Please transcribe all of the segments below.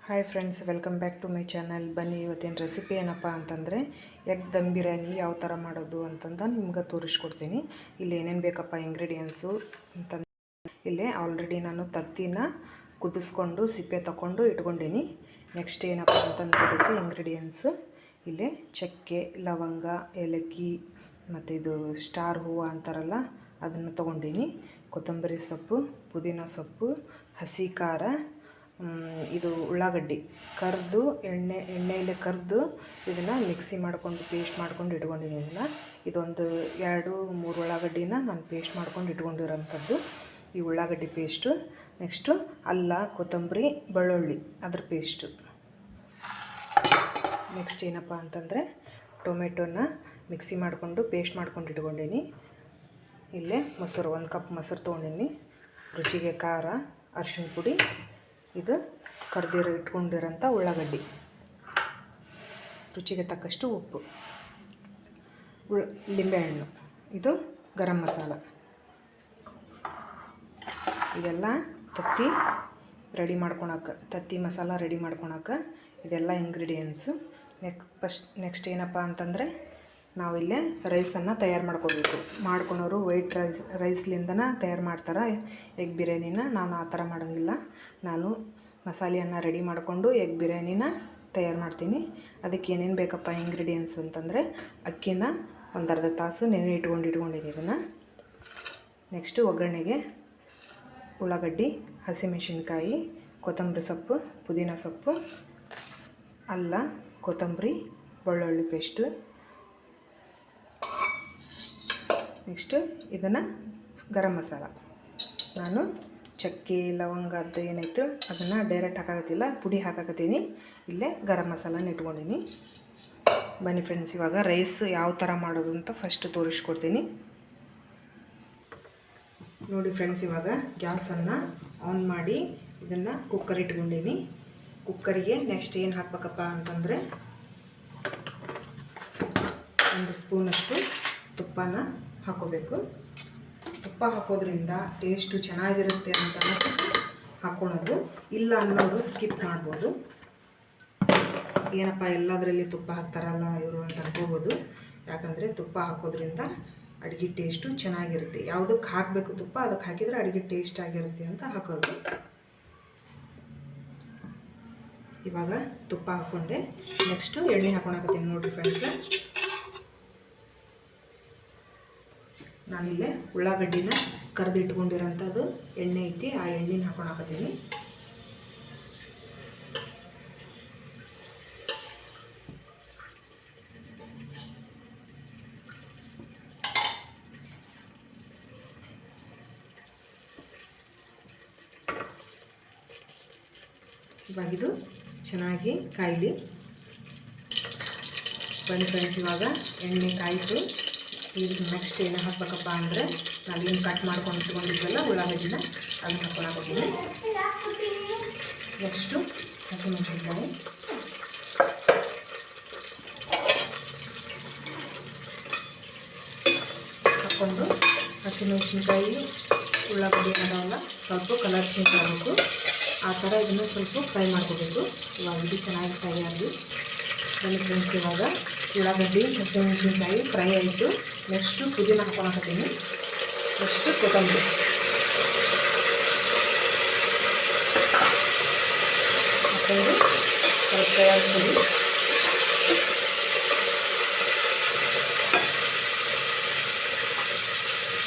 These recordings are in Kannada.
Hi friends, welcome back to my channel. ಬನ್ನಿ, ಇವತ್ತಿನ ರೆಸಿಪಿ ಏನಪ್ಪ ಅಂತಂದರೆ ಎಗ್ ದಮ್ ಬಿರಿಯಾನಿ ಯಾವ ಥರ ಮಾಡೋದು ಅಂತಂದು ನಿಮ್ಗೆ ತೋರಿಸ್ಕೊಡ್ತೀನಿ. ಇಲ್ಲಿ ಏನೇನು ಬೇಕಪ್ಪ ಇಂಗ್ರೀಡಿಯೆಂಟ್ಸು ಅಂತಂದು ಇಲ್ಲೇ ಆಲ್ರೆಡಿ ನಾನು ತತ್ತಿನ ಕುದಿಸ್ಕೊಂಡು ಸಿಪ್ಪೆ ತಗೊಂಡು ಇಟ್ಕೊಂಡೀನಿ. ನೆಕ್ಸ್ಟ್ ಏನಪ್ಪ ಅಂತಂದ್ರೆ ಇದಕ್ಕೆ ಇಂಗ್ರೀಡಿಯೆಂಟ್ಸು ಇಲ್ಲೇ ಚಕ್ಕೆ, ಲವಂಗ, ಏಲಕ್ಕಿ ಮತ್ತು ಇದು ಸ್ಟಾರ್ ಹೂವು ಅಂತಾರಲ್ಲ ಅದನ್ನು ತೊಗೊಂಡೀನಿ. ಕೊತ್ತಂಬರಿ ಸೊಪ್ಪು, ಪುದೀನ ಸೊಪ್ಪು, ಹಸಿ ಖಾರ, ಇದು ಉಳ್ಳಾಗಡ್ಡಿ ಕರಿದು ಎಣ್ಣೆಯಲ್ಲಿ ಕರೆದು ಇದನ್ನು ಮಿಕ್ಸಿ ಮಾಡಿಕೊಂಡು ಪೇಸ್ಟ್ ಮಾಡ್ಕೊಂಡು ಇಟ್ಕೊಂಡಿದ್ದೀನಿ. ಇದೊಂದು 2-3 ಉಳ್ಳಾಗಡ್ಡಿನ ನಾನು ಪೇಸ್ಟ್ ಮಾಡ್ಕೊಂಡು ಇಟ್ಕೊಂಡಿರೋಂಥದ್ದು ಈ ಉಳ್ಳಾಗಡ್ಡಿ ಪೇಸ್ಟು. ನೆಕ್ಸ್ಟು ಅಲ್ಲ, ಕೊತ್ತಂಬರಿ, ಬೆಳ್ಳುಳ್ಳಿ ಅದ್ರ ಪೇಸ್ಟು. ನೆಕ್ಸ್ಟ್ ಏನಪ್ಪ ಅಂತಂದರೆ ಟೊಮೆಟೊನ ಮಿಕ್ಸಿ ಮಾಡಿಕೊಂಡು ಪೇಸ್ಟ್ ಮಾಡ್ಕೊಂಡು ಇಟ್ಕೊಂಡೀನಿ. ಇಲ್ಲೇ ಮೊಸರು, 1 ಕಪ್ ಮೊಸರು ತೊಗೊಂಡಿನಿ. ರುಚಿಗೆ ಖಾರ, ಅರಿಶಿಣ ಪುಡಿ, ಇದು ಇಟ್ಕೊಂಡಿರೋಂಥ ಉಳ್ಳಾಗಡ್ಡಿ, ರುಚಿಗೆ ತಕ್ಕಷ್ಟು ಉಪ್ಪು, ಲಿಂಬೆಹಣ್ಣು, ಇದು ಗರಂ ಮಸಾಲ. ಇದೆಲ್ಲ ತತ್ತಿ ಮಸಾಲ ರೆಡಿ ಮಾಡ್ಕೊಳಕ್ಕೆ ಇದೆಲ್ಲ ಇಂಗ್ರೀಡಿಯೆಂಟ್ಸು. ನೆಕ್ಸ್ಟ್ ಏನಪ್ಪ ಅಂತಂದರೆ ನಾವಿಲ್ಲೇ ರೈಸನ್ನು ತಯಾರು ಮಾಡ್ಕೋಬೇಕು. ಮಾಡ್ಕೊಳೋರು ವೈಟ್ ರೈಸ್ಲಿಂದನೇ ತಯಾರು ಮಾಡ್ತಾರೆ ಎಗ್ ಬಿರಿಯಾನಿನ. ನಾನು ಆ ಥರ ಮಾಡೋಂಗಿಲ್ಲ. ನಾನು ಮಸಾಲೆಯನ್ನು ರೆಡಿ ಮಾಡಿಕೊಂಡು ಎಗ್ ಬಿರಿಯಾನಿನ ತಯಾರು ಮಾಡ್ತೀನಿ. ಅದಕ್ಕೆ ಏನೇನು ಬೇಕಪ್ಪ ಇಂಗ್ರೀಡಿಯೆಂಟ್ಸ್ ಅಂತಂದರೆ ಅಕ್ಕಿನ ಒಂದು ಅರ್ಧ ತಾಸು ನೆನೆ ಇಟ್ಕೊಂಡಿದ್ದೀನಿ ಇದನ್ನು. ನೆಕ್ಸ್ಟು ಒಗ್ಗರಣೆಗೆ ಉಳ್ಳಾಗಡ್ಡಿ, ಹಸಿಮೆಣಸಿನ್ಕಾಯಿ, ಕೊತ್ತಂಬರಿ ಸೊಪ್ಪು, ಪುದೀನ ಸೊಪ್ಪು, ಅಲ್ಲ, ಕೊತ್ತಂಬರಿ, ಬೆಳ್ಳುಳ್ಳಿ ಪೇಸ್ಟು. ನೆಕ್ಸ್ಟು ಇದನ್ನು ಗರಂ ಮಸಾಲ. ನಾನು ಚಕ್ಕೆ, ಲವಂಗ ಅದು ಏನಾಯಿತು ಅದನ್ನು ಡೈರೆಕ್ಟ್ ಹಾಕಾಕತ್ತಿಲ್ಲ, ಪುಡಿ ಹಾಕಾಕತ್ತೀನಿ. ಇಲ್ಲೇ ಗರಂ ಮಸಾಲನ ಇಟ್ಕೊಂಡಿನಿ. ಬನ್ನಿ ಫ್ರೆಂಡ್ಸ್, ಇವಾಗ ರೈಸ್ ಯಾವ ಥರ ಮಾಡೋದು ಅಂತ ಫಸ್ಟ್ ತೋರಿಸ್ಕೊಡ್ತೀನಿ. ನೋಡಿ ಫ್ರೆಂಡ್ಸ್, ಇವಾಗ ಗ್ಯಾಸನ್ನು ಆನ್ ಮಾಡಿ ಇದನ್ನು ಕುಕ್ಕರ್ ಇಟ್ಕೊಂಡೀನಿ. ಕುಕ್ಕರಿಗೆ ನೆಕ್ಸ್ಟ್ ಏನು ಹಾಕ್ಬೇಕಪ್ಪ ಅಂತಂದರೆ 1 ಸ್ಪೂನಷ್ಟು ತುಪ್ಪನ ಹಾಕೋಬೇಕು. ತುಪ್ಪ ಹಾಕೋದ್ರಿಂದ ಟೇಸ್ಟು ಚೆನ್ನಾಗಿರುತ್ತೆ ಅಂತ ಹಾಕ್ಕೊಳೋದು. ಇಲ್ಲ ಅನ್ನೋರು ಸ್ಕಿಪ್ ಮಾಡ್ಬೋದು. ಏನಪ್ಪ ಎಲ್ಲದರಲ್ಲಿ ತುಪ್ಪ ಹಾಕ್ತಾರಲ್ಲ ಇವರು ಅಂತ ಅನ್ಕೋಬೋದು. ಯಾಕಂದರೆ ತುಪ್ಪ ಹಾಕೋದ್ರಿಂದ ಅಡುಗೆ ಟೇಸ್ಟು ಚೆನ್ನಾಗಿರುತ್ತೆ. ಯಾವುದಕ್ಕೆ ಹಾಕಬೇಕು ತುಪ್ಪ, ಅದಕ್ಕೆ ಹಾಕಿದರೆ ಅಡುಗೆ ಟೇಸ್ಟ್ ಆಗಿರುತ್ತೆ ಅಂತ ಹಾಕೋದು. ಇವಾಗ ತುಪ್ಪ ಹಾಕ್ಕೊಂಡೆ. ನೆಕ್ಸ್ಟು ಎಣ್ಣೆ ಹಾಕ್ಕೊಳಕತ್ತೀನಿ. ನೋಡಿರಿ ಫ್ರೆಂಡ್ಸ್, ನಾನಿಲ್ಲೇ ಉಳ್ಳಾಗಡ್ಡಿನ ಕರೆದು ಇಟ್ಕೊಂಡಿರೋಂಥದ್ದು ಎಣ್ಣೆ ಐತಿ, ಆ ಎಣ್ಣೆನ ಹಾಕ್ಕೊಳಕತ್ತೀನಿ. ಇವಾಗಿದು ಚೆನ್ನಾಗಿ ಕಾಯಲಿ. ಬನ್ನಿ ಫ್ರೆಂಡ್ಸ್, ಇವಾಗ ಎಣ್ಣೆ ಕಾಯಿತು. ಈಗ ನೆಕ್ಸ್ಟ್ ಏನು ಹಾಕ್ಬೇಕಪ್ಪ ಅಂದರೆ ನಾವೇನು ಕಟ್ ಮಾಡ್ಕೊಂಡು ಇಟ್ಕೊಂಡಿದ್ವಲ್ಲ ಉಳ್ಳಾಗಡ್ಡಿನ ಅದನ್ನ ಹಾಕ್ಕೊಳಕತ್ತೀನಿ. ನೆಕ್ಸ್ಟು ಹಸಿಮೆಣಸಿನ್ಕಾಯಿ, ಹಾಕ್ಕೊಂಡು ಹಸಿಮೆಣಸಿನ್ಕಾಯಿ ಉಳ್ಳಾಗಡ್ಡಿ ಅದಾವಲ್ಲ ಸ್ವಲ್ಪ ಕಲರ್ ಚೇಂಜ್ ಆಗಬೇಕು. ಆ ಥರ ಇದನ್ನು ಸ್ವಲ್ಪ ಫ್ರೈ ಮಾಡ್ಕೋಬೇಕು. ಇವಾಗ ಇದು ಚೆನ್ನಾಗಿ ಫ್ರೈ ಆಗಿ ಬನ್ನಿ ಫ್ರೆಂಡ್ಸ್, ಇವಾಗ ಉಳ್ಳಾಗಡ್ಡಿ, ಹಸಿಮೆಣಸಿನ್ಕಾಯಿ ಫ್ರೈ ಆಯಿತು. ನೆಕ್ಸ್ಟು ಪುದೀನ ಹಾಕ್ಕೊಳಕತ್ತೀನಿ. ನೆಕ್ಸ್ಟು ಕೊತ್ತಂಬರಿ ಹಾಕೊಂಡು ಸ್ವಲ್ಪ ಫ್ರೈ ಆಗ್ತೀವಿ.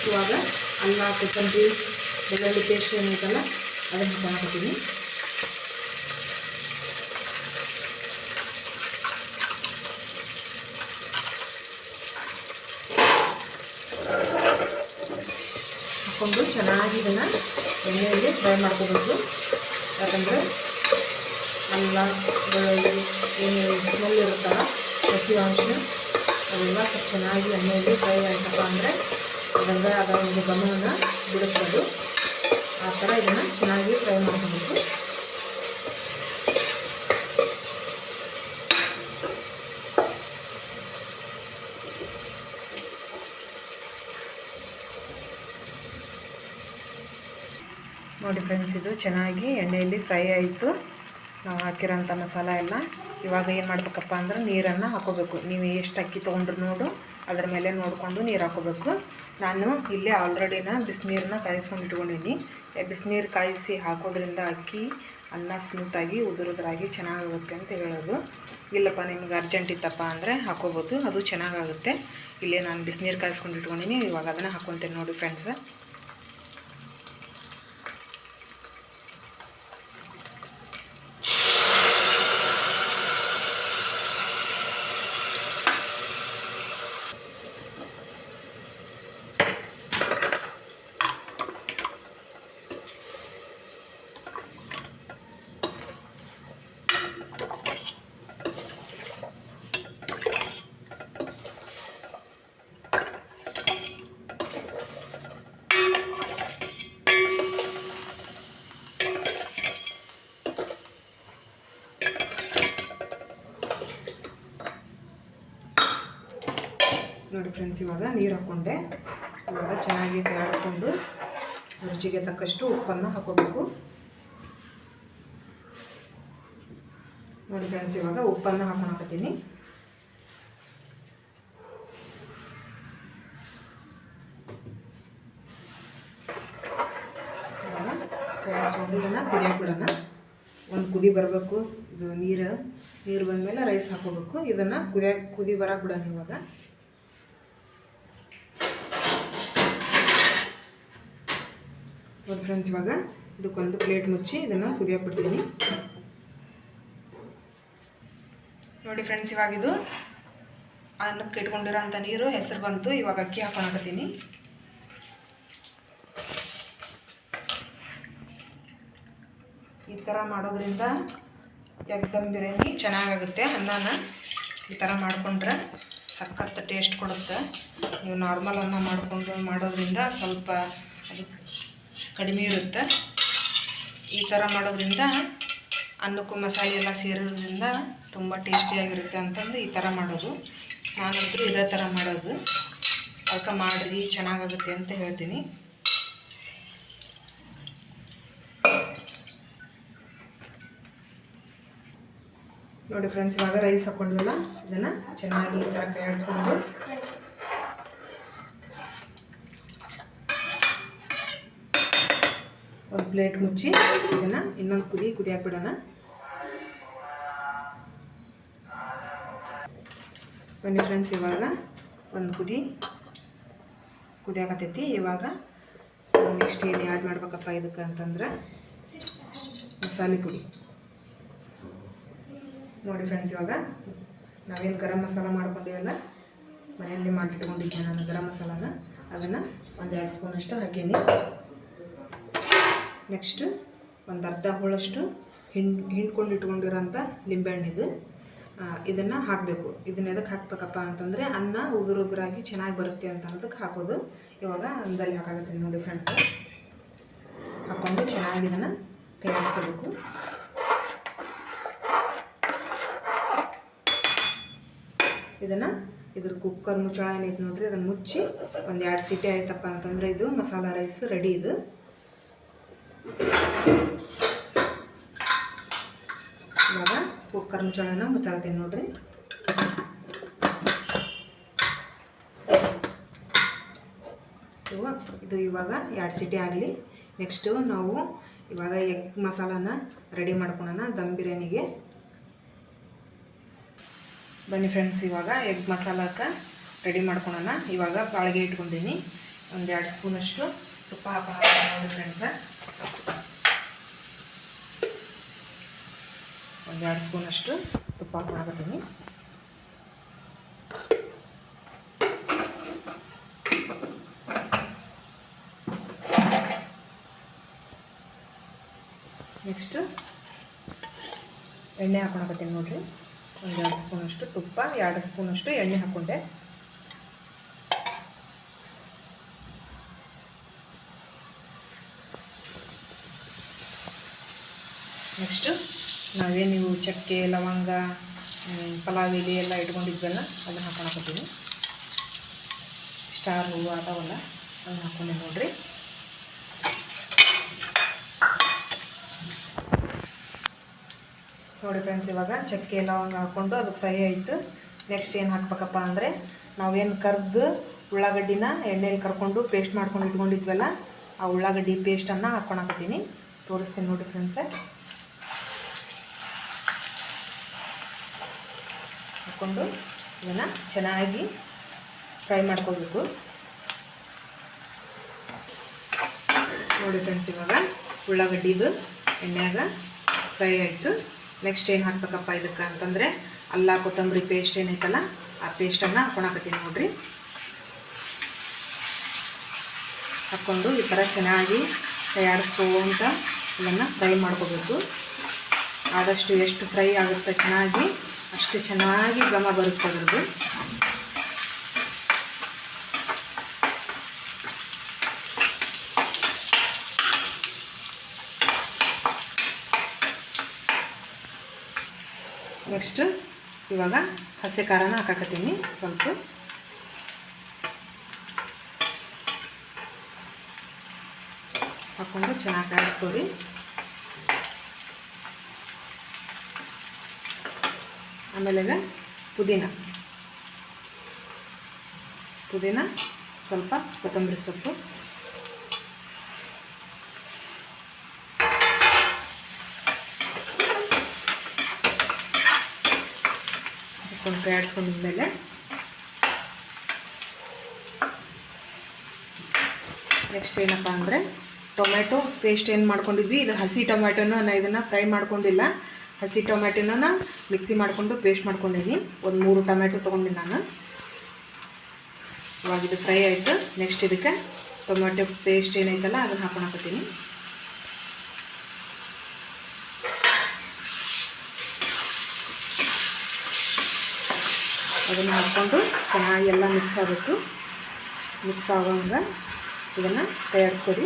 ಇವಾಗ ಅಲ್ಲ, ಕೊತ್ತಂಬರಿ, ಬೆಳ್ಳುಳ್ಳಿ ಪೇಸ್ಟ್ ಏನೈತಲ್ಲ ಅದನ್ನು ಹಾಕ್ಕೊಳಕತ್ತೀನಿ. ಹಾಕ್ಕೊಂಡು ಚೆನ್ನಾಗಿ ಇದನ್ನು ಎಣ್ಣೆಯಲ್ಲಿ ಫ್ರೈ ಮಾಡ್ಕೋಬೇಕು. ಯಾಕಂದರೆ ಅಲ್ಲ, ಬೆಳ್ಳುಳ್ಳಿ ಏನು ಸ್ಮೆಲ್ ಇರುತ್ತಲ್ಲ ಹಸಿ ಅಂಶ ಅದೆಲ್ಲ ಸ್ವಲ್ಪ ಚೆನ್ನಾಗಿ ಎಣ್ಣೆಯಲ್ಲಿ ಫ್ರೈ ಆಯ್ತಪ್ಪ ಅಂದರೆ ಅದರಿಂದ ಅದರ ಒಂದು ಗಮನ ಬಿಡುತ್ತದು. ಆ ಥರ ಇದನ್ನು ಚೆನ್ನಾಗಿ ಫ್ರೈ ಮಾಡ್ಕೋಬೇಕು. ನೋಡಿ ಫ್ರೆಂಡ್ಸ್, ಇದು ಚೆನ್ನಾಗಿ ಎಣ್ಣೆಯಲ್ಲಿ ಫ್ರೈ ಆಯಿತು. ನಾವು ಹಾಕಿರೋಂಥ ಮಸಾಲ ಎಲ್ಲ ಇವಾಗ ಏನು ಮಾಡಬೇಕಪ್ಪ ಅಂದ್ರೆ ನೀರನ್ನು ಹಾಕೋಬೇಕು. ನೀವು ಎಷ್ಟು ಅಕ್ಕಿ ತೊಗೊಂಡ್ರು ನೋಡು ಅದರ ಮೇಲೆ ನೋಡಿಕೊಂಡು ನೀರು ಹಾಕೋಬೇಕು. ನಾನು ಇಲ್ಲೇ ಆಲ್ರೆಡಿನ ಬಿಸಿನೀರನ್ನ ಕಾಯಿಸ್ಕೊಂಡು ಇಟ್ಕೊಂಡಿದ್ದೀನಿ. ಬಿಸಿನೀರು ಕಾಯಿಸಿ ಹಾಕೋದ್ರಿಂದ ಅಕ್ಕಿ ಅನ್ನ ಸ್ಮೂತಾಗಿ ಉದುರುದ್ರಾಗಿ ಚೆನ್ನಾಗಾಗುತ್ತೆ ಅಂತ ಹೇಳೋದು. ಇಲ್ಲಪ್ಪ ನಿಮ್ಗೆ ಅರ್ಜೆಂಟ್ ಇತ್ತಪ್ಪ ಅಂದರೆ ಹಾಕೋಬೋದು, ಅದು ಚೆನ್ನಾಗಾಗುತ್ತೆ. ಇಲ್ಲೇ ನಾನು ಬಿಸಿನೀರು ಕಾಯಿಸ್ಕೊಂಡು ಇಟ್ಕೊಂಡಿನಿ. ಇವಾಗ ಅದನ್ನು ಹಾಕ್ಕೊತೀನಿ ನೋಡಿ ಫ್ರೆಂಡ್ಸ್. ನೋಡಿ ಫ್ರೆಂಡ್ಸ್, ಇವಾಗ ನೀರು ಹಾಕ್ಕೊಂಡೆ. ಇವಾಗ ಚೆನ್ನಾಗಿ ಕೈಯಾಡಿಸ್ಕೊಂಡು ರುಚಿಗೆ ತಕ್ಕಷ್ಟು ಉಪ್ಪನ್ನು ಹಾಕೋಬೇಕು. ನೋಡಿ ಫ್ರೆಂಡ್ಸ್, ಇವಾಗ ಉಪ್ಪನ್ನು ಹಾಕೊಳಕತ್ತೀನಿ. ಇವಾಗ ಕೈಯಾಡಿಸ್ಕೊಂಡು ಇದನ್ನು ಕುದಿಯಕ್ಕೆ ಬಿಡೋಣ. ಒಂದು ಕುದಿ ಬರಬೇಕು. ಇದು ನೀರು ಬಂದಮೇಲೆ ರೈಸ್ ಹಾಕೋಬೇಕು. ಇದನ್ನು ಕುದಿ ಬರಕ್ಕೆ ಬಿಡೋಣ. ಇವಾಗ ನೋಡಿ ಫ್ರೆಂಡ್ಸ್, ಇವಾಗ ಇದಕ್ಕೊಂದು ಪ್ಲೇಟ್ ಮುಚ್ಚಿ ಇದನ್ನು ಕುದಿಯಕ್ಕೆ ಬಿಡ್ತೀನಿ. ನೋಡಿ ಫ್ರೆಂಡ್ಸ್, ಇವಾಗ ಇದು ಅನ್ನಕ್ಕೆ ಇಟ್ಕೊಂಡಿರೋಂಥ ನೀರು ಹೆಸರು ಬಂತು. ಇವಾಗ ಅಕ್ಕಿ ಹಾಕೊಳಕತ್ತೀನಿ. ಈ ಥರ ಮಾಡೋದ್ರಿಂದ ಎಗ್ದಮ್ ಬಿರಿಯಾನಿ ಚೆನ್ನಾಗಾಗುತ್ತೆ. ಅನ್ನನ ಈ ಥರ ಮಾಡಿಕೊಂಡ್ರೆ ಸಖತ್ ಟೇಸ್ಟ್ ಕೊಡುತ್ತೆ. ನೀವು ನಾರ್ಮಲ್ ಅನ್ನ ಮಾಡೋದ್ರಿಂದ ಸ್ವಲ್ಪ ಅದು ಕಡಿಮೆ ಇರುತ್ತೆ. ಈ ಥರ ಮಾಡೋದ್ರಿಂದ ಅನ್ನಕ್ಕೂ ಮಸಾಲೆ ಎಲ್ಲ ಸೇರೋದ್ರಿಂದ ತುಂಬ ಟೇಸ್ಟಿಯಾಗಿರುತ್ತೆ ಅಂತಂದು ಈ ಥರ ಮಾಡೋದು. ನಾನಂತೂ ಇದೇ ಥರ ಮಾಡೋದು. ಅದಕ್ಕೆ ಮಾಡಿರಿ, ಚೆನ್ನಾಗಾಗುತ್ತೆ ಅಂತ ಹೇಳ್ತೀನಿ. ನೋಡಿ ಫ್ರೆಂಡ್ಸ್, ಇವಾಗ ರೈಸ್ ಹಾಕ್ಕೊಂಡಿಲ್ಲ, ಇದನ್ನು ಚೆನ್ನಾಗಿ ಈ ಥರ ಕೈಯಾಡಿಸ್ಕೊಂಡು ಒಂದು ಪ್ಲೇಟ್ ಮುಚ್ಚಿ ಇದನ್ನು ಇನ್ನೊಂದು ಕುದಿಯಕ್ಕೆ ಬಿಡೋಣ. ಬನ್ನಿ ಫ್ರೆಂಡ್ಸ್, ಇವಾಗ ಒಂದು ಕುದಿಯಾಕತ್ತೈತಿ. ಇವಾಗ ನೆಕ್ಸ್ಟ್ ಏನು ಆ್ಯಡ್ ಮಾಡ್ಬೇಕಪ್ಪ ಇದಕ್ಕೆ ಅಂತಂದ್ರೆ ಮಸಾಲೆ ಪುಡಿ. ನೋಡಿ ಫ್ರೆಂಡ್ಸ್, ಇವಾಗ ನಾವೇನು ಗರಂ ಮಸಾಲ ಮಾಡ್ಕೊಂಡಿವಲ್ಲ, ಮನೆಯಲ್ಲಿ ಮಾಡಿಟ್ಕೊಂಡಿದ್ದೆ ನಾನು ಗರಂ ಮಸಾಲಾನ, ಅದನ್ನು ಒಂದು 2 ಸ್ಪೂನಷ್ಟು ಹಾಕೀನಿ. ನೆಕ್ಸ್ಟ್ ಒಂದು ಅರ್ಧ ಹೋಳಷ್ಟು ಹಿಂಡ್ಕೊಂಡು ಇಟ್ಕೊಂಡಿರೋಂಥ ಲಿಂಬೆಹಣ್ಣಿದು ಇದನ್ನು ಹಾಕಬೇಕು. ಇದನ್ನ ಎದಕ್ಕೆ ಹಾಕ್ಬೇಕಪ್ಪ ಅಂತಂದರೆ ಅನ್ನ ಉದುರಾಗಿ ಚೆನ್ನಾಗಿ ಬರುತ್ತೆ ಅಂತ ಅನ್ನೋದಕ್ಕೆ ಹಾಕೋದು. ಇವಾಗ ಅನ್ನದಲ್ಲಿ ಹಾಕಾಗುತ್ತೆ ನೋಡಿ ಫ್ರೆಂಡ್ಸ್. ಹಾಕ್ಕೊಂಡು ಚೆನ್ನಾಗಿ ಇದನ್ನು ಕೈಯಾಡಿಸ್ಕೋಬೇಕು. ಇದ್ರ ಕುಕ್ಕರ್ ಮುಚ್ಚಳ ಏನೈತೆ ನೋಡ್ರಿ, ಅದನ್ನು ಮುಚ್ಚಿ ಒಂದು 2 ಸೀಟಿ ಆಯ್ತಪ್ಪ ಅಂತಂದರೆ ಇದು ಮಸಾಲ ರೈಸ್ ರೆಡಿ. ಇದು ಇವಾಗ ಕುಕ್ಕರ್ ಮುಚ್ಚಳನ ಮುಚ್ಚಾಕತ್ತೀನಿ ನೋಡ್ರಿ. ಇದು ಇವಾಗ 2 ಸೀಟಿ ಆಗಲಿ. ನೆಕ್ಸ್ಟು ನಾವು ಇವಾಗ ಎಗ್ ಮಸಾಲಾನ ರೆಡಿ ಮಾಡ್ಕೊಳ್ಳೋಣ ದಮ್ ಬಿರಿಯಾನಿಗೆ. ಬನ್ನಿ ಫ್ರೆಂಡ್ಸ್, ಇವಾಗ ಎಗ್ ಮಸಾಲಕ್ಕೆ ರೆಡಿ ಮಾಡ್ಕೊಳ್ಳೋಣ. ಇವಾಗ ಬಾಳಿಗೆ ಇಟ್ಕೊಂಡಿನಿ. ಒಂದು 2 ಸ್ಪೂನಷ್ಟು ತುಪ್ಪ ಹಾಕೋಣ ನೋಡಿ ಫ್ರೆಂಡ್ಸ. ಒಂದು 2 ಸ್ಪೂನಷ್ಟು ತುಪ್ಪ ಹಾಕೋತೀನಿ. ನೆಕ್ಸ್ಟು ಎಣ್ಣೆ ಹಾಕೊಳಕತ್ತೀನಿ ನೋಡಿರಿ. ಒಂದು 2 ಸ್ಪೂನಷ್ಟು ತುಪ್ಪ, 2 ಸ್ಪೂನಷ್ಟು ಎಣ್ಣೆ ಹಾಕ್ಕೊಂಡೆ. ನೆಕ್ಸ್ಟು ನಾವೇನು ಚಕ್ಕೆ ಲವಂಗ ಪಲಾವ್ ಎಲೆ ಎಲ್ಲ ಇಟ್ಕೊಂಡಿದ್ವಲ್ಲ ಅದನ್ನು ಹಾಕೊಳಕತ್ತೀನಿ. ಸ್ಟಾರ್ ಹೂವು ಅದಾವಲ್ಲ ಅದನ್ನು ಹಾಕ್ಕೊಂಡೆ ನೋಡಿರಿ. ನೋಡಿ ಫ್ರೆಂಡ್ಸ್, ಇವಾಗ ಚಕ್ಕೆ ಲವಂಗ ಹಾಕ್ಕೊಂಡು ಅದು ಫ್ರೈ ಆಯಿತು. ನೆಕ್ಸ್ಟ್ ಏನು ಹಾಕ್ಬೇಕಪ್ಪ ಅಂದರೆ, ನಾವೇನು ಕರ್ದು ಉಳ್ಳಾಗಡ್ಡಿನ ಎಣ್ಣೆಯಲ್ಲಿ ಕರ್ಕೊಂಡು ಪೇಸ್ಟ್ ಮಾಡ್ಕೊಂಡು ಇಟ್ಕೊಂಡಿದ್ವಲ್ಲ, ಆ ಉಳ್ಳಾಗಡ್ಡಿ ಪೇಸ್ಟನ್ನು ಹಾಕ್ಕೊಳಕತ್ತೀನಿ. ತೋರಿಸ್ತೀನಿ ನೋಡಿ ಫ್ರೆಂಡ್ಸೆ. ಹಾಕ್ಕೊಂಡು ಇದನ್ನು ಚೆನ್ನಾಗಿ ಫ್ರೈ ಮಾಡ್ಕೋಬೇಕು. ನೋಡಿ ಫ್ರೆಂಡ್ಸ್, ಇವಾಗ ಉಳ್ಳಾಗಡ್ಡಿದು ಎಣ್ಣೆಯಾಗ ಫ್ರೈ ಆಯಿತು. ನೆಕ್ಸ್ಟ್ ಏನು ಹಾಕ್ಬೇಕಪ್ಪ ಇದಕ್ಕೆ ಅಂತಂದರೆ, ಅಲ್ಲ ಕೊತ್ತಂಬರಿ ಪೇಸ್ಟ್ ಏನೈತಲ್ಲ, ಆ ಪೇಸ್ಟನ್ನು ಹಾಕ್ಕೊಳಕತ್ತೀನಿ ನೋಡಿರಿ. ಹಾಕ್ಕೊಂಡು ಈ ಥರ ಚೆನ್ನಾಗಿ ತಯಾರಿಸ್ಕೊಂತ ಇದನ್ನು ಫ್ರೈ ಮಾಡ್ಕೋಬೇಕು. ಆದಷ್ಟು ಎಷ್ಟು ಫ್ರೈ ಆಗುತ್ತೆ ಚೆನ್ನಾಗಿ, ಅಷ್ಟು ಚೆನ್ನಾಗಿ ಘಮ ಬರುತ್ತೆ ಅದ್ರದ್ದು. ನೆಕ್ಸ್ಟ್ ಇವಾಗ ಹಸಿ ಖಾರನ ಹಾಕಕತ್ತೀನಿ ಸ್ವಲ್ಪ. ಹಾಕ್ಕೊಂಡು ಚೆನ್ನಾಗಿ ಕಾಯಿಸ್ಕೊಡಿ. ಆಮೇಲೆ ಪುದೀನ ಸ್ವಲ್ಪ ಕೊತ್ತಂಬರಿ ಸೊಪ್ಪು ಹಾಕ್ಕೊಂಡು ಕಾಯಿಸ್ಕೊಂಡಿದ್ಮೇಲೆ ನೆಕ್ಸ್ಟ್ ಏನಪ್ಪ ಅಂದರೆ, ಟೊಮೆಟೊ ಪೇಸ್ಟ್ ಏನು ಮಾಡ್ಕೊಂಡಿದ್ವಿ, ಇದು ಹಸಿ ಟೊಮೆಟೊನ ನಾನು ಇದನ್ನು ಫ್ರೈ ಮಾಡ್ಕೊಂಡಿಲ್ಲ. ಹಸಿ ಟೊಮೆಟೊನ ಮಿಕ್ಸಿ ಮಾಡಿಕೊಂಡು ಪೇಸ್ಟ್ ಮಾಡ್ಕೊಂಡಿದ್ದೀನಿ. ಒಂದು 3 ಟೊಮೆಟೊ ತೊಗೊಂಡಿನಿ ನಾನು. ಇವಾಗ ಇದು ಫ್ರೈ ಆಯಿತು. ನೆಕ್ಸ್ಟ್ ಇದಕ್ಕೆ ಟೊಮೆಟೊ ಪೇಸ್ಟ್ ಏನೈತಲ್ಲ ಅದನ್ನು ಹಾಕ್ಕೊಳಕತ್ತೀನಿ. ಅದನ್ನು ಹಾಕ್ಕೊಂಡು ಚೆನ್ನಾಗಿ ಎಲ್ಲ ಮಿಕ್ಸ್ ಆಗಬೇಕು. ಮಿಕ್ಸ್ ಆಗೋಂಗೆ ಇದನ್ನು ತಯಾರಿಸ್ಕೊಡಿ.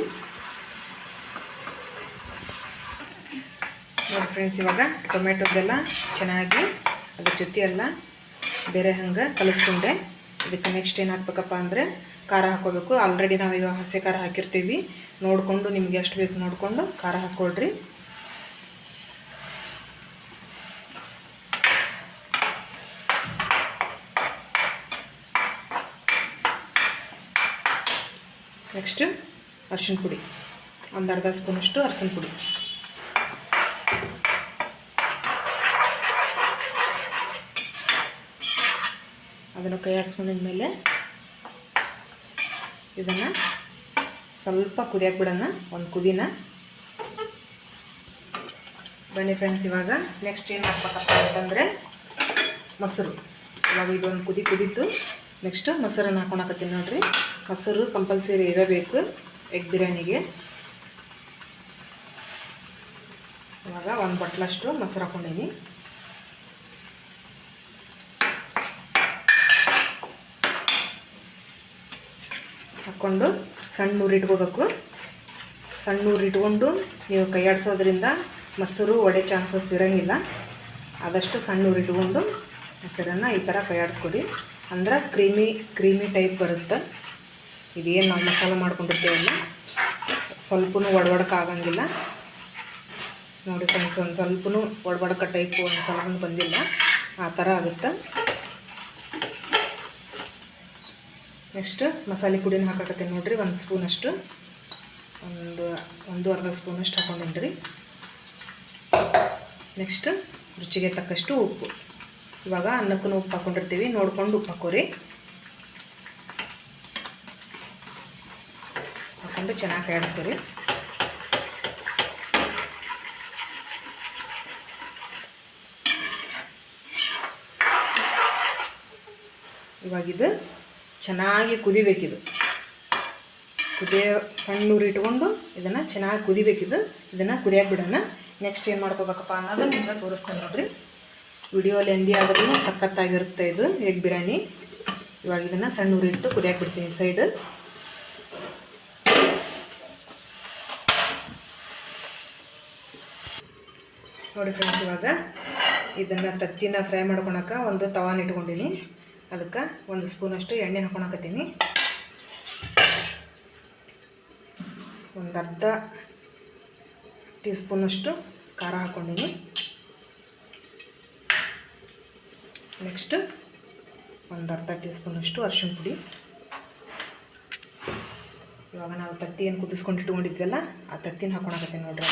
ನೋಡಿ ಫ್ರೆಂಡ್ಸ್, ಇವಾಗ ಟೊಮೆಟೊದೆಲ್ಲ ಚೆನ್ನಾಗಿ ಅದ್ರ ಜೊತೆ ಎಲ್ಲ ಬೇರೆ ಹಂಗೆ ಕಲಿಸ್ಕೊಂಡೆ. ಇದಕ್ಕೆ ನೆಕ್ಸ್ಟ್ ಏನು ಹಾಕ್ಬೇಕಪ್ಪ ಅಂದರೆ, ಖಾರ ಹಾಕ್ಕೋಬೇಕು. ಆಲ್ರೆಡಿ ನಾವು ಇವಾಗ ಹಸಿ ಖಾರ ಹಾಕಿರ್ತೀವಿ. ನೋಡಿಕೊಂಡು ನಿಮಗೆ ಎಷ್ಟು ಬೇಕು ನೋಡಿಕೊಂಡು ಖಾರ ಹಾಕ್ಕೊಳ್ರಿ. ನೆಕ್ಸ್ಟ್ ಅರಿಶಿನ ಪುಡಿ, ಒಂದು ಅರ್ಧ ಸ್ಪೂನಷ್ಟು ಅರಿಶಿನ ಪುಡಿ. ಅದನ್ನು ಕೈ ಆಡಿಸ್ಕೊಂಡಿದ್ಮೇಲೆ ಇದನ್ನು ಸ್ವಲ್ಪ ಕುದಿಯಕ್ಕೆ ಬಿಡೋಣ, ಒಂದು ಕುದಿನ. ಬನ್ನಿ ಫ್ರೆಂಡ್ಸ್, ಇವಾಗ ನೆಕ್ಸ್ಟ್ ಏನು ಹಾಕ್ಬೇಕಪ್ಪ ಅಂತಂದರೆ ಮೊಸರು. ಇವಾಗ ಇದೊಂದು ಕುದೀತು. ನೆಕ್ಸ್ಟ್ ಮೊಸರನ್ನು ಹಾಕ್ಕೊಳಕತ್ತೀನಿ ನೋಡಿರಿ. ಮೊಸರು ಕಂಪಲ್ಸರಿ ಇರಬೇಕು ಎಗ್ ಬಿರಿಯಾನಿಗೆ. ಇವಾಗ ಒಂದು ಬಟ್ಲಷ್ಟು ಮೊಸರು ಹಾಕ್ಕೊಂಡೀನಿ. ಹಾಕ್ಕೊಂಡು ಸಣ್ಣ ಉರಿ ಇಟ್ಕೋಬೇಕು. ಸಣ್ಣ ಉರಿ ಇಟ್ಕೊಂಡು ನೀವು ಕೈ ಆಡಿಸೋದ್ರಿಂದ ಮೊಸರು ಒಡೆ ಚಾನ್ಸಸ್ ಇರೋಂಗಿಲ್ಲ. ಆದಷ್ಟು ಸಣ್ಣ ಉರಿ ಇಟ್ಕೊಂಡು ಮೊಸರನ್ನು ಈ ಥರ ಕೈ ಆಡಿಸ್ಕೊಡಿ. ಅಂದ್ರೆ ಕ್ರೀಮಿ ಟೈಪ್ ಬರುತ್ತೆ. ಇದೇನು ನಾವು ಮಸಾಲೆ ಮಾಡ್ಕೊಂಡಿರ್ತೇವಲ್ಲ, ಸ್ವಲ್ಪನೂ ಒಡವಡಕ್ಕಾಗಂಗಿಲ್ಲ. ನೋಡಿ ಫ್ರೆಂಡ್ಸ್, ಒಂದು ಸ್ವಲ್ಪನೂ ಒಡವಡಕ ಟೈಪು ಒಂದು ಸ್ವಲ್ಪನೂ ಬಂದಿಲ್ಲ, ಆ ಥರ ಆಗುತ್ತೆ. ನೆಕ್ಸ್ಟ್ ಮಸಾಲೆ ಪುಡಿನ ಹಾಕಕತ್ತೀನಿ ನೋಡಿರಿ. ಒಂದು ಸ್ಪೂನಷ್ಟು, ಒಂದು ಅರ್ಧ ಸ್ಪೂನಷ್ಟು ಹಾಕ್ಕೊಂಡಿನಿ ರೀ. ನೆಕ್ಸ್ಟ್ ರುಚಿಗೆ ತಕ್ಕಷ್ಟು ಉಪ್ಪು. ಇವಾಗ ಅನ್ನಕ್ಕೂ ಉಪ್ಪು ಹಾಕ್ಕೊಂಡಿರ್ತೀವಿ, ನೋಡ್ಕೊಂಡು ಉಪ್ಪು ಹಾಕೋರಿ. ಹಾಕ್ಕೊಂಡು ಚೆನ್ನಾಗಿ ಕಾಯಿಸ್ಕೊರಿ. ಇವಾಗಿದು ಚೆನ್ನಾಗಿ ಕುದಿಬೇಕಿದು. ಸಣ್ಣ ಉರಿ ಇಟ್ಕೊಂಡು ಇದನ್ನು ಚೆನ್ನಾಗಿ ಕುದಿಬೇಕಿದು. ಇದನ್ನು ಕುದಿಯಕ್ಕೆ ಬಿಡೋಣ. ನೆಕ್ಸ್ಟ್ ಏನು ಮಾಡ್ಕೋಬೇಕಪ್ಪ ಅನ್ನೋದು ನಿಮ್ಗೆ ತೋರಿಸ್ತೀನಿ ನೋಡಿರಿ. ವಿಡಿಯೋ ಲೆಂದಿ ಆದ್ರೂ ಸಖತ್ತಾಗಿರುತ್ತೆ ಇದು ಎಗ್ ಬಿರಿಯಾನಿ. ಇವಾಗ ಇದನ್ನು ಸಣ್ಣ ಉರಿ ಇಟ್ಟು ಕುದಿಯಕ್ಕೆ ಬಿಡ್ತೀನಿ ಸೈಡ್. ನೋಡಿ ಫ್ರೆಂಡ್ಸ್, ಇವಾಗ ಇದನ್ನು ತತ್ತಿನ ಫ್ರೈ ಮಾಡ್ಕೊಳಕ್ಕೆ ಒಂದು ತವಾನ ಇಟ್ಕೊಂಡಿನಿ. ಅದಕ್ಕೆ ಒಂದು ಸ್ಪೂನಷ್ಟು ಎಣ್ಣೆ ಹಾಕ್ಕೊಳಕತ್ತೀನಿ. ಒಂದು ಅರ್ಧ ಟೀ ಸ್ಪೂನಷ್ಟು ಖಾರ ಹಾಕ್ಕೊಂಡಿನಿ. ನೆಕ್ಸ್ಟ್ ಒಂದು ಅರ್ಧ ಟೀ ಸ್ಪೂನಷ್ಟು ಅರಿಶಿಣ ಪುಡಿ. ಇವಾಗ ನಾವು ತತ್ತಿ ಏನು ಕುದಿಸ್ಕೊಂಡು ಇಟ್ಕೊಂಡಿದ್ವಲ್ಲ ಆ ತತ್ತಿನ ಹಾಕೊಳಕತ್ತೀನಿ ನೋಡ್ರಿ.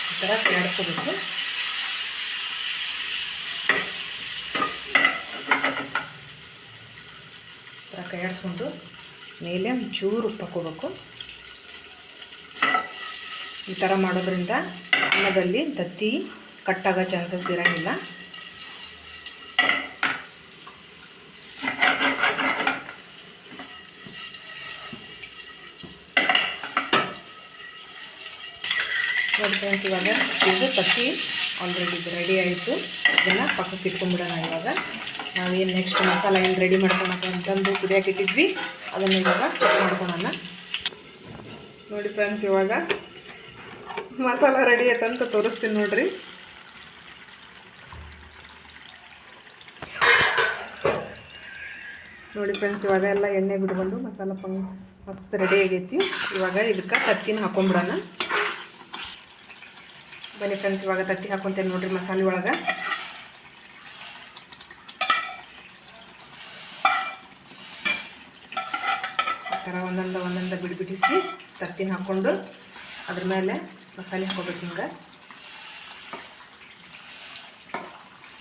ಈ ಥರ ಕೈಯಾಡಿಸ್ಕೋಬೇಕು. ಈ ಥರ ಕೈಯಾಡಿಸ್ಕೊಂಡು ಮೇಲೆ ಒಂಚೂರು ಉಪ್ಪು ಹಾಕ್ಕೋಬೇಕು. ಈ ಥರ ಮಾಡೋದ್ರಿಂದ ಅನ್ನದಲ್ಲಿ ತತ್ತಿ ಕಟ್ಟಾಗೋ ಚಾನ್ಸಸ್ ಇರೋಂಗಿಲ್ಲ. ನೋಡಿ ಫ್ರೆಂಡ್ಸ್, ಇವಾಗ ಇದು ತತ್ತಿ ಆಲ್ರೆಡಿ ರೆಡಿ ಆಯಿತು. ಇದನ್ನು ಪಕ್ಕಕ್ಕೆ ಇಟ್ಕೊಂಡ್ಬಿಡೋಣ. ಇವಾಗ ನಾವೇನು ನೆಕ್ಸ್ಟ್ ಮಸಾಲ ಏನು ರೆಡಿ ಮಾಡ್ಕೊಳಕ್ಕೆ ಅಂತಂದು ಕುದಿಯೋಕೆ ಇಟ್ಟಿದ್ವಿ ಅದನ್ನು ಇವಾಗ ಮಾಡ್ಕೊಳೋಣ. ನೋಡಿ ಫ್ರೆಂಡ್ಸ್, ಇವಾಗ ಮಸಾಲ ರೆಡಿ ಆಯ್ತು ಅಂತ ತೋರಿಸ್ತೀನಿ ನೋಡ್ರಿ. ನೋಡಿ ಫ್ರೆಂಡ್ಸ್, ಇವಾಗ ಎಲ್ಲ ಎಣ್ಣೆ ಬಿಟ್ಕೊಂಡು ಮಸಾಲ ಮಸ್ತ್ ರೆಡಿ ಆಗೈತಿ. ಇವಾಗ ಇದಕ್ಕೆ ತತ್ತಿನ ಹಾಕೊಂಡ್ಬಿಡೋಣ. ಬನ್ನಿ ಫ್ರೆಂಡ್ಸ್, ಇವಾಗ ತತ್ತಿ ಹಾಕ್ಕೊಂತೇನೆ ನೋಡ್ರಿ ಮಸಾಲೆ ಒಳಗೆ. ಈ ಥರ ಒಂದೊಂದು ಬಿಡಿಸಿ ತತ್ತಿನ ಹಾಕ್ಕೊಂಡು ಅದ್ರ ಮೇಲೆ ಮಸಾಲೆ ಹಾಕೋಬೇಕು. ಹಿಂಗೆ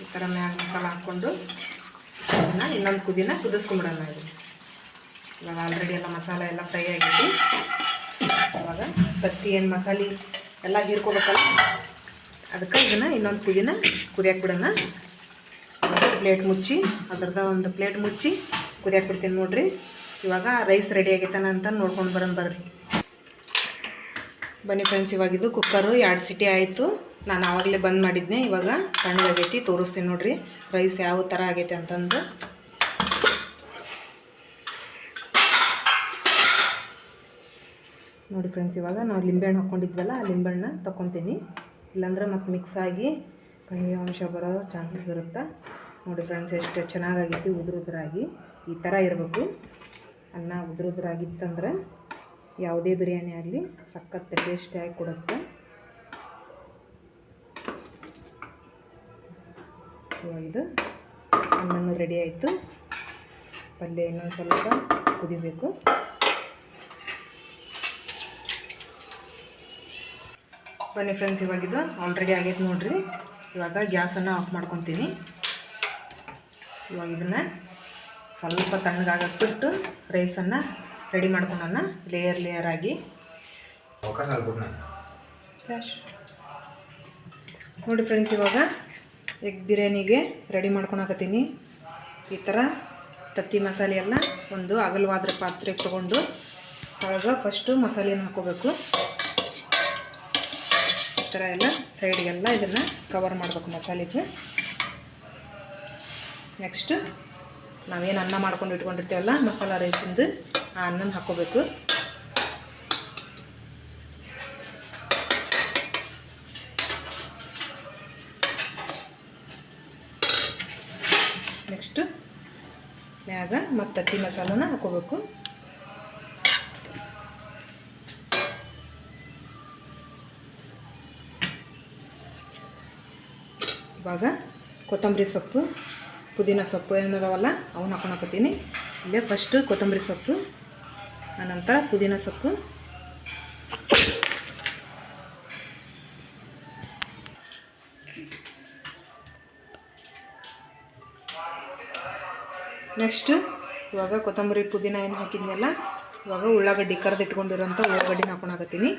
ಈ ಥರ ಮ್ಯಾಗ ಮಸಾಲ ಹಾಕ್ಕೊಂಡು ಅದನ್ನು ಇನ್ನೊಂದು ಕುದಿಸ್ಕೊಂಬಿಡೋಣ. ಇದು ಇವಾಗ ಆಲ್ರೆಡಿ ಎಲ್ಲ ಮಸಾಲೆ ಎಲ್ಲ ಫ್ರೈ ಆಗೈತಿ. ಇವಾಗ ತತ್ತಿ ಏನು ಮಸಾಲೆ ಎಲ್ಲ ಹೀರ್ಕೋಬೇಕಲ್ಲ, ಅದಕ್ಕೆ ಇದನ್ನು ಇನ್ನೊಂದು ಕುದಿಯಕ್ಕೆ ಬಿಡೋಣ. ಪ್ಲೇಟ್ ಮುಚ್ಚಿ ಒಂದು ಪ್ಲೇಟ್ ಮುಚ್ಚಿ ಕುದಿಯಕ್ಕೆ ಬಿಡ್ತೀನಿ ನೋಡ್ರಿ. ಇವಾಗ ರೈಸ್ ರೆಡಿ ಆಗೈತಾನ ಅಂತ ನೋಡ್ಕೊಂಡು ಬರ್ರಿ. ಬನ್ನಿ ಫ್ರೆಂಡ್ಸ್, ಇವಾಗ ಇದು ಕುಕ್ಕರು 2 ಸಿಟಿ ಆಯಿತು. ನಾನು ಆವಾಗಲೇ ಬಂದ್ ಮಾಡಿದ್ನೆ. ಇವಾಗ ತಣ್ಣಗಾಗೈತಿ, ತೋರಿಸ್ತೀನಿ ನೋಡ್ರಿ ರೈಸ್ ಯಾವ ಥರ ಆಗೈತೆ ಅಂತಂದು. ನೋಡಿ ಫ್ರೆಂಡ್ಸ್, ಇವಾಗ ನಾವು ಲಿಂಬೆಹಣ್ಣು ಹಾಕ್ಕೊಂಡಿದ್ವಲ್ಲ ಆ ಲಿಂಬೆಹಣ್ಣ ತಗೊತೀನಿ. ಇಲ್ಲಾಂದ್ರೆ ಮತ್ತು ಮಿಕ್ಸ್ ಆಗಿ ಕಹಿ ಅಂಶ ಬರೋ ಚಾನ್ಸಸ್ ಇರುತ್ತೆ. ನೋಡಿ ಫ್ರೆಂಡ್ಸ್, ಎಷ್ಟು ಚೆನ್ನಾಗಾಗೈತಿ ಉದುರಾಗಿ. ಈ ಥರ ಇರಬೇಕು ಅನ್ನ. ಉದುರಾಗಿತ್ತಂದ್ರೆ ಯಾವುದೇ ಬಿರಿಯಾನಿ ಆಗಲಿ ಸಖತ್ ಟೇಸ್ಟಿಯಾಗಿ ಕೊಡುತ್ತೆ. ಇವಾಗ ಇದು ಅನ್ನನೂ ರೆಡಿ ಆಯಿತು. ಪಲ್ಯ ಇನ್ನೊಂದು ಸ್ವಲ್ಪ ಕುದಿಬೇಕು. ಬನ್ನಿ ಫ್ರೆಂಡ್ಸ್, ಇವಾಗಿದು ಆಲ್ರೆಡಿ ಆಗೈತೆ ನೋಡ್ರಿ. ಇವಾಗ ಗ್ಯಾಸನ್ನು ಆಫ್ ಮಾಡ್ಕೊತೀನಿ. ಇವಾಗ ಇದನ್ನು ಸ್ವಲ್ಪ ತಣ್ಣಗಾಗಕ್ಕೆ ಬಿಟ್ಟು ರೈಸನ್ನು ರೆಡಿ ಮಾಡ್ಕೊಳ್ಳೋಣ ಲೇಯರ್ ಆಗಿ. ನೋಡಿ ಫ್ರೆಂಡ್ಸ್, ಇವಾಗ ಎಗ್ ಬಿರಿಯಾನಿಗೆ ರೆಡಿ ಮಾಡ್ಕೊಳಕತ್ತೀನಿ. ಈ ಥರ ತತ್ತಿ ಮಸಾಲೆ ಎಲ್ಲ ಒಂದು ಅಗಲವಾದ ಪಾತ್ರೆಗೆ ತೊಗೊಂಡು ಅವಾಗ ಫಸ್ಟು ಮಸಾಲೆಯನ್ನು ಹಾಕೋಬೇಕು. ಈ ಥರ ಎಲ್ಲ ಸೈಡ್ಗೆಲ್ಲ ಇದನ್ನು ಕವರ್ ಮಾಡಬೇಕು ಮಸಾಲೆಗೆ. ನೆಕ್ಸ್ಟ್ ನಾವೇನು ಅನ್ನ ಮಾಡ್ಕೊಂಡು ಇಟ್ಕೊಂಡಿರ್ತೀವಲ್ಲ ಮಸಾಲ ರೈಸಿಂದು ಆ ಅನ್ನನ ಹಾಕ್ಕೋಬೇಕು. ನೆಕ್ಸ್ಟ್ ಮ್ಯಾಗ ಮತ್ತು ತತ್ತಿ ಮಸಾಲನ ಹಾಕ್ಕೋಬೇಕು. ಇವಾಗ ಕೊತ್ತಂಬರಿ ಸೊಪ್ಪು, ಪುದೀನ ಸೊಪ್ಪು ಏನದಾವಲ್ಲ ಅವನ್ನ ಹಾಕ್ಕೊಳಕತ್ತೀನಿ. ಇಲ್ಲೇ ಫಸ್ಟು ಕೊತ್ತಂಬರಿ ಸೊಪ್ಪು, ಆನಂತರ ಪುದೀನ ಸೊಪ್ಪು, ನೆಕ್ಸ್ಟು ಇವಾಗ ಕೊತ್ತಂಬರಿ ಪುದೀನ ಏನು ಹಾಕಿದ್ನಲ್ಲ, ಇವಾಗ ಉಳ್ಳಾಗಡ್ಡಿ ಕರೆದು ಇಟ್ಕೊಂಡಿರೋಂಥ ಉಳ್ಳಾಗಡ್ಡಿನ ಹಾಕ್ಕೊಳಕತ್ತೀನಿ.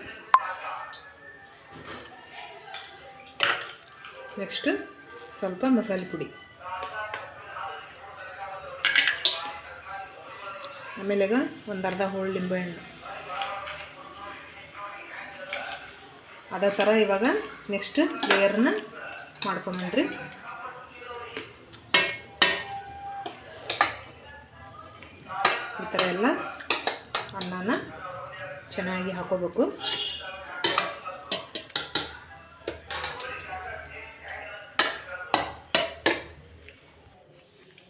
ನೆಕ್ಸ್ಟು ಸ್ವಲ್ಪ ಮಸಾಲೆ ಪುಡಿ, ಆಮೇಲೆ ಈಗ ಒಂದು ಅರ್ಧ ಹೋಳು ಲಿಂಬೆಹಣ್ಣು. ಅದೇ ಥರ ಇವಾಗ ನೆಕ್ಸ್ಟ್ ಲೇಯರ್ನ ಮಾಡ್ಕೊಂಡ್ರಿ. ಈ ಥರ ಎಲ್ಲ ಅನ್ನನ ಚೆನ್ನಾಗಿ ಹಾಕೋಬೇಕು.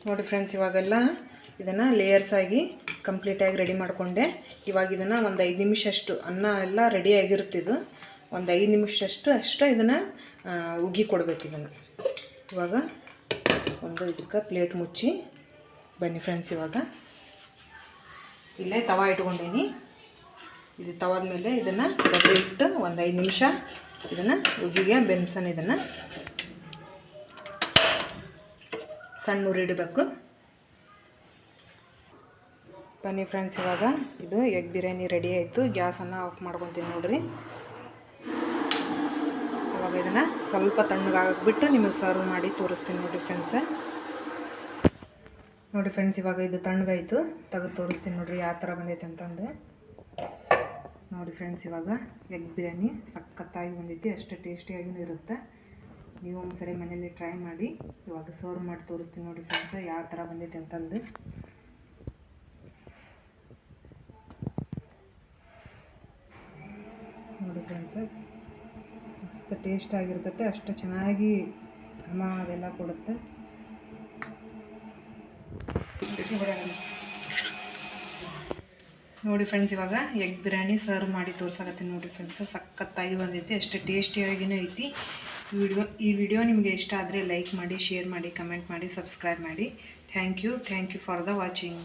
ನೋಡಿ ಫ್ರೆಂಡ್ಸ್, ಇವಾಗೆಲ್ಲ ಇದನ್ನು ಲೇಯರ್ಸ್ ಆಗಿ ಕಂಪ್ಲೀಟಾಗಿ ರೆಡಿ ಮಾಡಿಕೊಂಡೆ. ಇವಾಗ ಇದನ್ನು ಒಂದು 5 ನಿಮಿಷ ಅಷ್ಟು ಅನ್ನ ಎಲ್ಲ ರೆಡಿಯಾಗಿರುತ್ತಿದ್ದು ಒಂದು 5 ನಿಮಿಷ ಇದನ್ನು ಉಗ್ಗಿ ಕೊಡಬೇಕು. ಇದನ್ನು ಇವಾಗ ಒಂದು ಇದಕ್ಕೆ ಪ್ಲೇಟ್ ಮುಚ್ಚಿ ಬನ್ನಿ ಫ್ರೆಂಡ್ಸ್. ಇವಾಗ ಇಲ್ಲೇ ತವಾ ಇಟ್ಕೊಂಡೀನಿ. ಇದು ತವಾದ ಮೇಲೆ ಇದನ್ನು ಡಬ್ಬಿ ಇಟ್ಟು ಒಂದು 5 ನಿಮಿಷ ಇದನ್ನು ಉಗ್ಗಿಗೆ ಬೆನ್ಸೋಣ. ಇದನ್ನು ಸಣ್ಣ ಉರಿ ಇಡಬೇಕು. ಬನ್ನಿ ಫ್ರೆಂಡ್ಸ್, ಇವಾಗ ಇದು ಎಗ್ ಬಿರಿಯಾನಿ ರೆಡಿ ಆಯಿತು. ಗ್ಯಾಸನ್ನು ಆಫ್ ಮಾಡ್ಕೊತೀನಿ ನೋಡಿರಿ. ಇವಾಗ ಇದನ್ನು ಸ್ವಲ್ಪ ತಣ್ಣಗಾಗಿಬಿಟ್ಟು ನಿಮಗೆ ಸರ್ವ್ ಮಾಡಿ ತೋರಿಸ್ತೀನಿ ನೋಡಿ ಫ್ರೆಂಡ್ಸ್. ನೋಡಿ ಫ್ರೆಂಡ್ಸ್, ಇವಾಗ ಇದು ತಣ್ಣಗಾಯಿತು. ತೆಗೆದು ತೋರಿಸ್ತೀನಿ ನೋಡಿರಿ ಯಾವ ಥರ ಬಂದೈತೆ ಅಂತಂದು. ನೋಡಿ ಫ್ರೆಂಡ್ಸ್, ಇವಾಗ ಎಗ್ ಬಿರಿಯಾನಿ ಸಖತ್ತಾಗಿ ಬಂದೈತಿ. ಅಷ್ಟು ಟೇಸ್ಟಿಯಾಗಿಯೂ ಇರುತ್ತೆ. ನೀವು ಒಂದ್ಸರಿ ಮನೇಲಿ ಟ್ರೈ ಮಾಡಿ. ಇವಾಗ ಸರ್ವ್ ಮಾಡಿ ತೋರಿಸ್ತೀನಿ ನೋಡಿ ಫ್ರೆಂಡ್ಸ್ ಯಾವ ಥರ ಬಂದೈತೆ ಅಂತಂದು. ನೋಡಿ ಫ್ರೆಂಡ್ಸ್, ಮಸ್ತ್ ಟೇಸ್ಟ್ ಆಗಿರ್ತೈತೆ. ಅಷ್ಟು ಚೆನ್ನಾಗಿ ಘಮ ಅದೆಲ್ಲ ಕೊಡುತ್ತೆ. ನೋಡಿ ಫ್ರೆಂಡ್ಸ್, ಇವಾಗ ಎಗ್ ಬಿರಿಯಾನಿ ಸರ್ವ್ ಮಾಡಿ ತೋರ್ಸಾಕತ್ತೀನಿ ನೋಡಿ ಫ್ರೆಂಡ್ಸ್. ಸಖತ್ತಾಗಿ ಬಂದೈತಿ. ಅಷ್ಟು ಟೇಸ್ಟಿಯಾಗಿಯೂ ಐತಿ. ಈ ವಿಡಿಯೋ ನಿಮಗೆ ಇಷ್ಟ ಆದರೆ ಲೈಕ್ ಮಾಡಿ, ಶೇರ್ ಮಾಡಿ, ಕಮೆಂಟ್ ಮಾಡಿ, ಸಬ್ಸ್ಕ್ರೈಬ್ ಮಾಡಿ. Thank you for the watching.